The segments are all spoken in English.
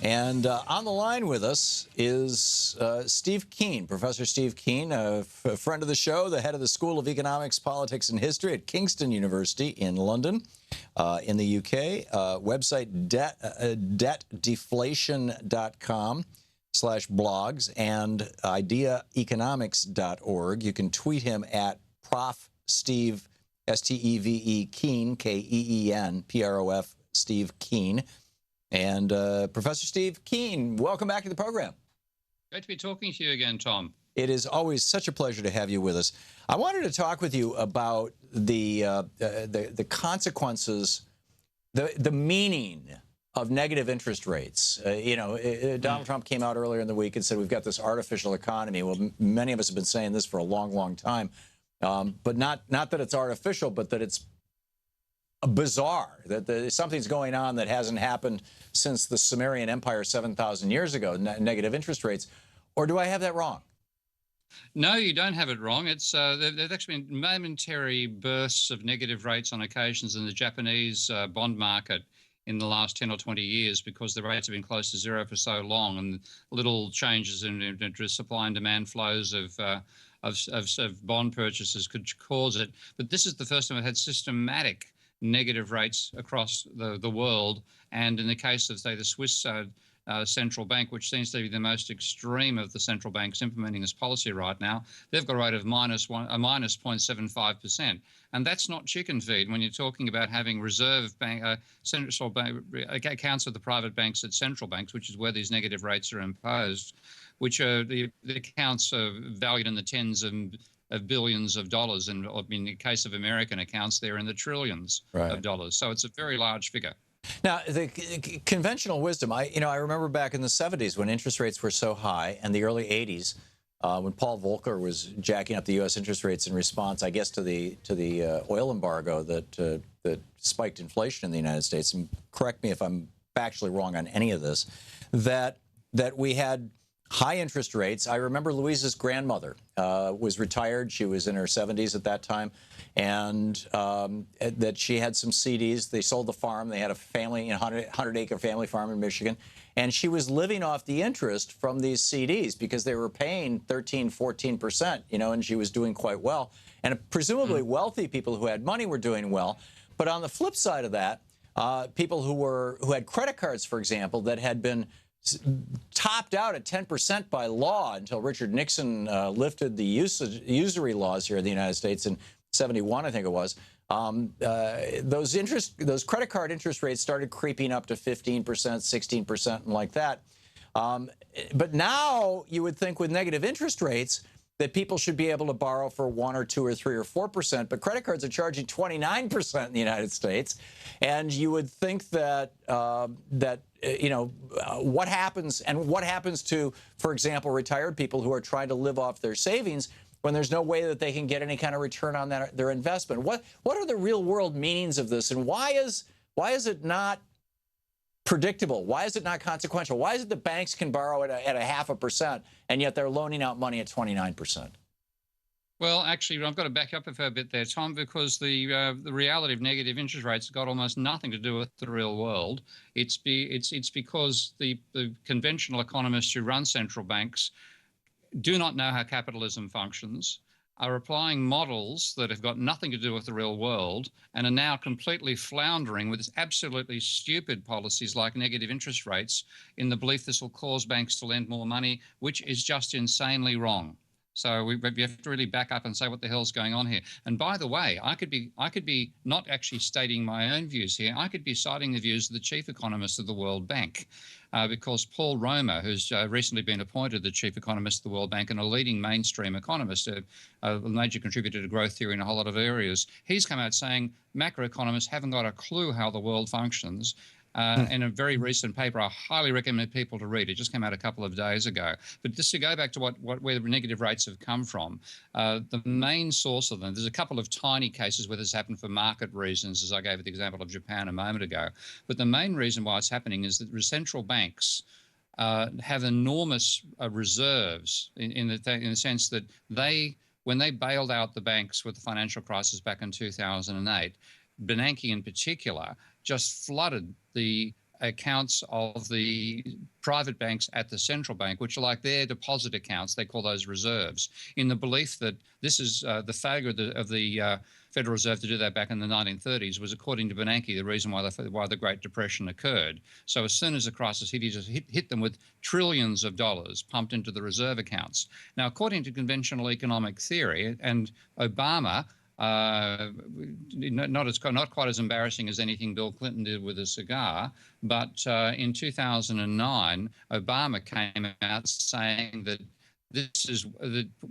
And on the line with us is Steve Keen, Professor Steve Keen, a friend of the show, the head of the School of Economics, Politics, and History at Kingston University in London, in the UK. Website debtdeflation.com/blogs and ideaeconomics.org. You can tweet him at Prof. Steve, S-T-E-V-E, Keen, K-E-E-N, P-R-O-F, Steve Keen. And Professor Steve Keen, welcome back to the program. Great to be talking to you again, Tom. It is always such a pleasure to have you with us. I wanted to talk with you about the consequences, the meaning of negative interest rates. Donald Trump came out earlier in the week and said we've got this artificial economy. Well, many of us have been saying this for a long, long time, but not that it's artificial, but that it's bizarre, that something's going on that hasn't happened since the Sumerian Empire 7,000 years ago, negative interest rates. Or do I have that wrong? No, you don't have it wrong. It's there's actually been momentary bursts of negative rates on occasions in the Japanese bond market in the last 10 or 20 years because the rates have been close to zero for so long, and little changes in supply and demand flows of bond purchases could cause it. But this is the first time I've had systematic negative rates across the world. And in the case of, say, the Swiss central bank, which seems to be the most extreme of the central banks implementing this policy right now, they've got a rate of minus 0.75%. And that's not chicken feed when you're talking about having reserve bank, central bank accounts of the private banks at central banks, which is where these negative rates are imposed, which are the accounts are valued in the tens of billions of dollars, and in the case of American accounts, they're in the trillions of dollars. So it's a very large figure. Now, the conventional wisdom, I remember back in the 70s when interest rates were so high, and the early 80s when Paul Volcker was jacking up the U.S. interest rates in response, I guess, to the oil embargo that spiked inflation in the United States. And correct me if I'm factually wrong on any of this. That we had high interest rates. I remember Louisa's grandmother was retired. She was in her 70s at that time, and that she had some CDs. They sold the farm. They had a family, 100-acre family farm in Michigan, and she was living off the interest from these CDs because they were paying 13, 14%, and she was doing quite well. And presumably wealthy people who had money were doing well. But on the flip side of that, people who had credit cards, for example, that had been topped out at 10% by law until Richard Nixon lifted the usury laws here in the United States in 71, I think it was. Those credit card interest rates started creeping up to 15%, 16%, and like that. But now you would think with negative interest rates that people should be able to borrow for 1 or 2 or 3 or 4%, but credit cards are charging 29% in the United States, and you would think that what happens to, for example, retired people who are trying to live off their savings when there's no way that they can get any kind of return on their investment. What are the real world meanings of this, and why is it not predictable? Why is it not consequential? Why is it the banks can borrow at a 0.5% and yet they're loaning out money at 29%? Well, actually, I've got to back up a bit there, Tom, because the reality of negative interest rates has got almost nothing to do with the real world. It's because the conventional economists who run central banks do not know how capitalism functions, are applying models that have got nothing to do with the real world, and are now completely floundering with absolutely stupid policies like negative interest rates in the belief this will cause banks to lend more money, which is just insanely wrong. So we have to really back up and say what the hell's going on here. And by the way, I could be not actually stating my own views here. I could be citing the views of the chief economist of the World Bank, because Paul Romer, who's recently been appointed the chief economist of the World Bank and a leading mainstream economist, a major contributor to growth theory in a whole lot of areas, he's come out saying macroeconomists haven't got a clue how the world functions. In a very recent paper, I highly recommend people to read. It just came out a couple of days ago. But just to go back to where the negative rates have come from, the main source of them, there's a couple of tiny cases where this happened for market reasons, as I gave the example of Japan a moment ago. But the main reason why it's happening is that the central banks have enormous reserves in the sense that when they bailed out the banks with the financial crisis back in 2008, Bernanke in particular just flooded the accounts of the private banks at the central bank, which are like their deposit accounts. They call those reserves, in the belief that this is the failure of the Federal Reserve to do that back in the 1930s was, according to Bernanke, the reason why the Great Depression occurred. So as soon as the crisis hit, he just hit them with trillions of dollars pumped into the reserve accounts. Now, according to conventional economic theory, and Obama, not quite as embarrassing as anything Bill Clinton did with a cigar, but in 2009, Obama came out saying that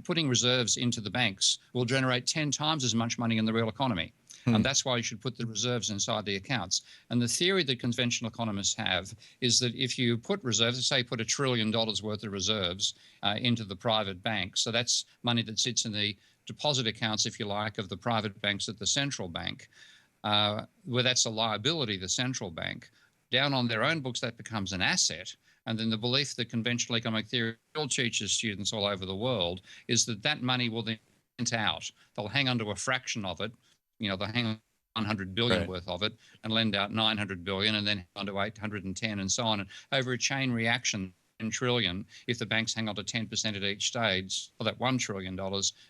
putting reserves into the banks will generate 10 times as much money in the real economy. And that's why you should put the reserves inside the accounts. And the theory that conventional economists have is that if you put reserves, say put $1 trillion worth of reserves into the private bank, so that's money that sits in the deposit accounts, if you like, of the private banks at the central bank, where that's a liability, the central bank, down on their own books, that becomes an asset. And then the belief that conventional economic theory still teaches students all over the world is that that money will then lent out. They'll hang onto a fraction of it. They'll hang on 100 billion worth of it and lend out 900 billion and then onto 810 and so on. And over a chain reaction, 10 trillion, if the banks hang on to 10% at each stage, well, that $1 trillion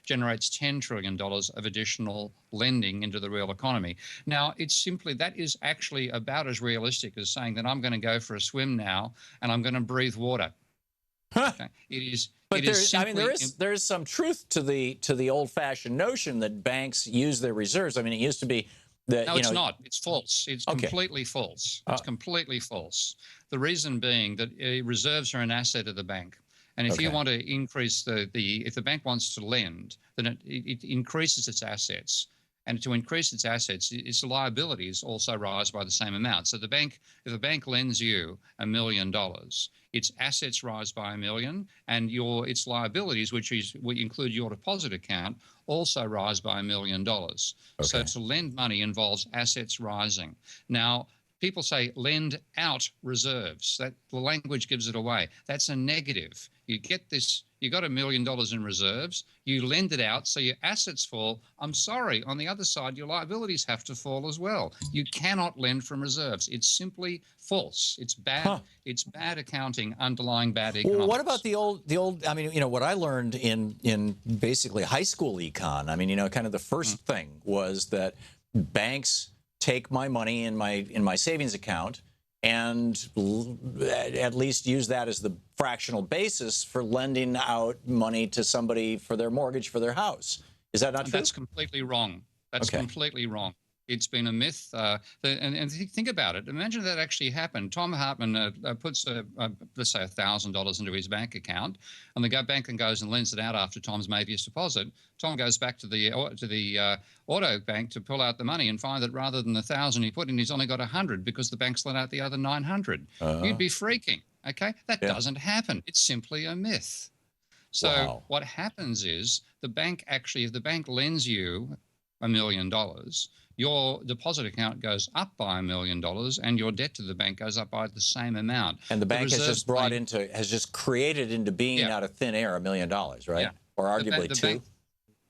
generates $10 trillion of additional lending into the real economy. Now, that is actually about as realistic as saying that I'm going to go for a swim now and I'm going to breathe water. Okay? But there is some truth to the old-fashioned notion that banks use their reserves. I mean, it used to be that, no, it's not. It's false. It's completely false. It's completely false. The reason being that reserves are an asset of the bank. And if you want to increase if the bank wants to lend, then it increases its assets. And to increase its assets, its liabilities also rise by the same amount. So if a bank lends you $1 million, its assets rise by $1 million, and its liabilities, which include your deposit account, also rise by $1 million. So to lend money involves assets rising. Now, people say lend out reserves. That the language gives it away. That's a negative. You get this. You got $1 million in reserves. You lend it out, so your assets fall. I'm sorry. On the other side, your liabilities have to fall as well. You cannot lend from reserves. It's simply false. It's bad. It's bad accounting underlying bad economics. Well, what about the old? I mean, what I learned in basically high school econ. I mean, kind of the first thing was that banks take my money in my savings account and at least use that as the fractional basis for lending out money to somebody for their mortgage for their house. Is that not true? That's completely wrong. That's completely wrong. It's been a myth. And think about it. Imagine that actually happened. Thom Hartmann puts, let's say, $1,000 into his bank account, and the bank then goes and lends it out after Tom's made his deposit. Tom goes back to the auto bank to pull out the money and find that rather than the 1,000 he put in, he's only got 100 because the bank's lent out the other 900. You'd be freaking. Okay, that doesn't happen. It's simply a myth. So what happens is the bank actually, if the bank lends you $1 million, your deposit account goes up by $1 million and your debt to the bank goes up by the same amount. And the bank has just created into being out of thin air $1 million, right? Yeah. Or arguably two.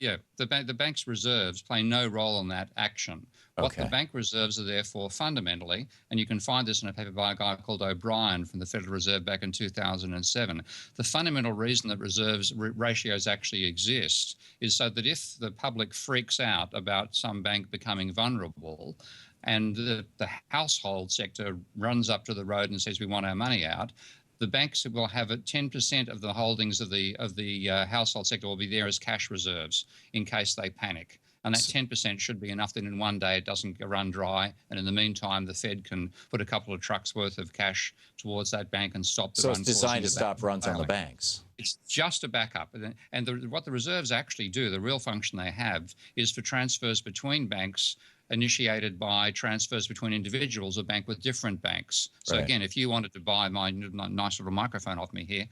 The bank's reserves play no role in that action. What the bank reserves are there for fundamentally, and you can find this in a paper by a guy called O'Brien from the Federal Reserve back in 2007, the fundamental reason that reserves ratios actually exist is so that if the public freaks out about some bank becoming vulnerable and the household sector runs up to the road and says we want our money out, the banks will have 10% of the holdings of the household sector will be there as cash reserves in case they panic. And that 10% should be enough that in one day it doesn't run dry. And in the meantime, the Fed can put a couple of trucks worth of cash towards that bank and stop the run. So it's designed to stop runs on the banks. It's just a backup. And what the reserves actually do, the real function they have, is for transfers between banks initiated by transfers between individuals, a bank with different banks. So again, if you wanted to buy my nice little microphone off me here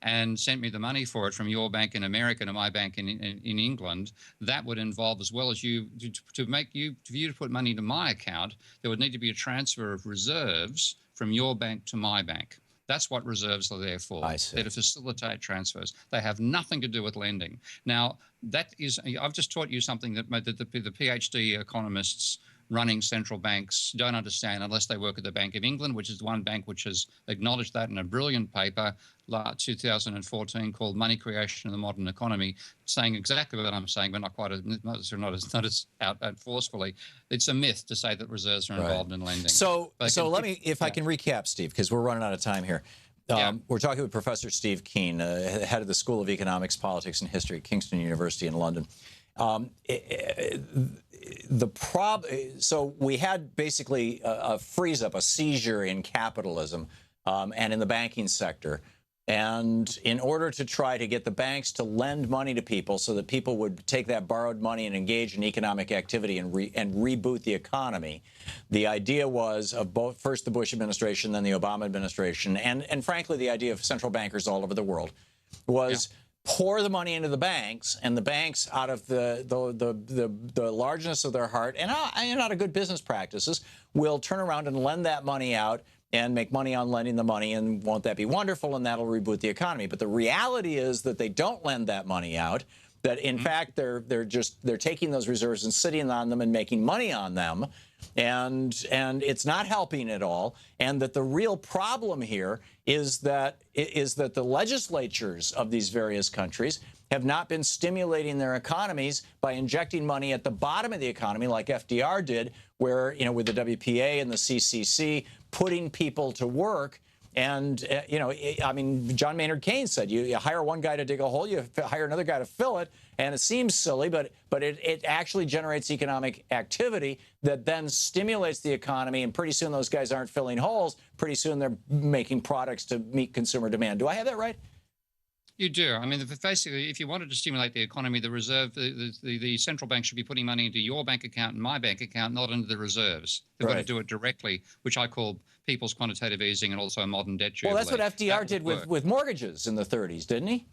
and sent me the money for it from your bank in America to my bank in England, that would involve, as well as you, for you to put money into my account, there would need to be a transfer of reserves from your bank to my bank. That's what reserves are there for. They're to facilitate transfers. They have nothing to do with lending. Now, I've just taught you something that the PhD economists running central banks don't understand unless they work at the Bank of England, which is the one bank which has acknowledged that in a brilliant paper, 2014, called Money Creation in the Modern Economy, saying exactly what I'm saying, but not as out forcefully. It's a myth to say that reserves are involved in lending. So let me, if I can recap, Steve, because we're running out of time here. We're talking with Professor Steve Keen, head of the School of Economics, Politics, and History at Kingston University in London. So we had basically a freeze up, a seizure in capitalism and in the banking sector. And in order to try to get the banks to lend money to people so that people would take that borrowed money and engage in economic activity and reboot the economy, the idea was of first the Bush administration, then the Obama administration, and frankly, the idea of central bankers all over the world was pour the money into the banks, and the banks, out of the largeness of their heart and out of good business practices, will turn around and lend that money out and make money on lending the money, and won't that be wonderful? And that'll reboot the economy. But the reality is that they don't lend that money out. That in fact they're taking those reserves and sitting on them and making money on them, and it's not helping at all. And that the real problem here is that the legislatures of these various countries have not been stimulating their economies by injecting money at the bottom of the economy, like FDR did, where, with the WPA and the CCC, putting people to work. And, I mean, John Maynard Keynes said, you hire one guy to dig a hole, you hire another guy to fill it. And it seems silly, but it actually generates economic activity that then stimulates the economy. And pretty soon those guys aren't filling holes. Pretty soon they're making products to meet consumer demand. Do I have that right? You do. I mean, basically, if you wanted to stimulate the economy, the central bank should be putting money into your bank account and my bank account, not into the reserves. They've got to do it directly, which I call people's quantitative easing and also modern debt jubilee. Well, that's what FDR did with mortgages in the 30s, didn't he?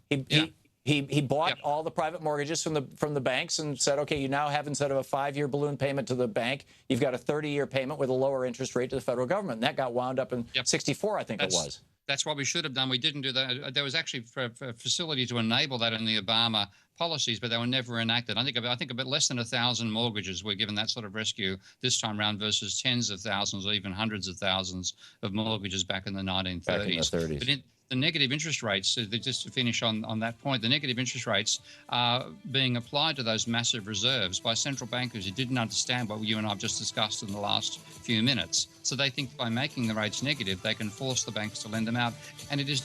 He bought all the private mortgages from the banks and said, okay, you now have, instead of a 5-year balloon payment to the bank, you've got a 30-year payment with a lower interest rate to the federal government. And that got wound up in 64, I think it was. That's what we should have done. We didn't do that. There was actually a facility to enable that in the Obama policies, but they were never enacted. I think about less than 1,000 mortgages were given that sort of rescue this time around versus tens of thousands or even hundreds of thousands of mortgages back in the 1930s. Back in the 30s. But the negative interest rates, just to finish on that point, the negative interest rates are being applied to those massive reserves by central bankers who didn't understand what you and I have just discussed in the last few minutes. So they think by making the rates negative, they can force the banks to lend them out. And it is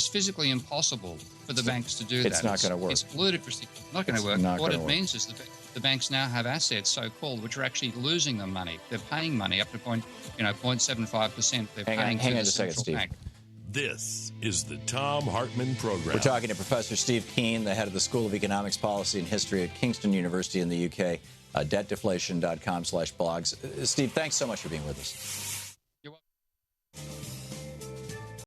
physically impossible for the banks to do that. It's not going to work. It's ludicrously not going to work. What it means is that the banks now have assets, so-called, which are actually losing them money. They're paying money up to 0.75%. They're paying hang to on the a second, central Steve. bank. This is the Thom Hartmann Program. We're talking to Professor Steve Keen, the head of the School of Economics, Policy, and History at Kingston University in the UK, debtdeflation.com/blogs. Steve, thanks so much for being with us.